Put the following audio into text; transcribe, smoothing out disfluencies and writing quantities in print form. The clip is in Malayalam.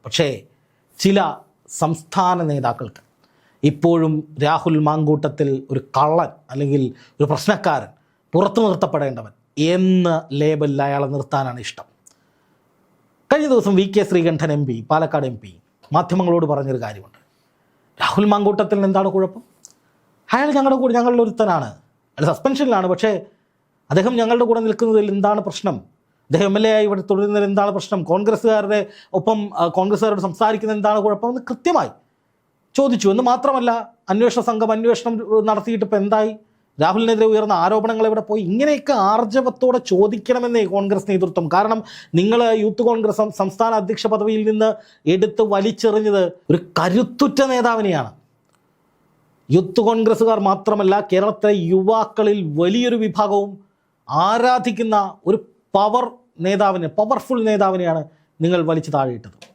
പക്ഷേ ചില സംസ്ഥാന നേതാക്കൾക്ക് ഇപ്പോഴും രാഹുൽ മാങ്കൂട്ടത്തിൽ ഒരു കള്ളൻ അല്ലെങ്കിൽ ഒരു പ്രശ്നക്കാരൻ, പുറത്തു നിർത്തപ്പെടേണ്ടവൻ എന്ന ലേബലിൽ അയാളെ നിർത്താനാണ് ഇഷ്ടം. കഴിഞ്ഞ ദിവസം വി കെ ശ്രീകണ്ഠൻ MP, പാലക്കാട് MP മാധ്യമങ്ങളോട് പറഞ്ഞൊരു കാര്യമുണ്ട്. രാഹുൽ മാങ്കൂട്ടത്തിൽ എന്താണ് കുഴപ്പം? അയാൾ ഞങ്ങളുടെ ഒരുത്തനാണ്, അയാൾ സസ്പെൻഷനിലാണ്, പക്ഷേ അദ്ദേഹം ഞങ്ങളുടെ കൂടെ നിൽക്കുന്നതിൽ എന്താണ് പ്രശ്നം? അദ്ദേഹം MLA ആയി ഇവിടെ തുടരുന്നതിൽ എന്താണ് പ്രശ്നം? കോൺഗ്രസ്സുകാരുടെ ഒപ്പം കോൺഗ്രസ്സുകാരോട് സംസാരിക്കുന്നത് എന്താണ് കുഴപ്പമെന്ന് കൃത്യമായി ചോദിച്ചു. എന്ന് മാത്രമല്ല, അന്വേഷണ സംഘം അന്വേഷണം നടത്തിയിട്ട് ഇപ്പം എന്തായി? രാഹുലിനെതിരെ ഉയർന്ന ആരോപണങ്ങൾ എവിടെ പോയി? ഇങ്ങനെയൊക്കെ ആർജവത്തോടെ ചോദിക്കണമെന്നേ കോൺഗ്രസ് നേതൃത്വം. കാരണം നിങ്ങൾ യൂത്ത് കോൺഗ്രസ് സംസ്ഥാന അധ്യക്ഷ പദവിയിൽ നിന്ന് എടുത്ത് വലിച്ചെറിഞ്ഞത് ഒരു കരുത്തുറ്റ നേതാവിനെയാണ്. യൂത്ത് കോൺഗ്രസ്സുകാർ മാത്രമല്ല, കേരളത്തിലെ യുവാക്കളിൽ വലിയൊരു വിഭാഗവും ആരാധിക്കുന്ന ഒരു പവർഫുൾ നേതാവിനെയാണ് നിങ്ങൾ വലിച്ചു താഴെയിട്ടത്.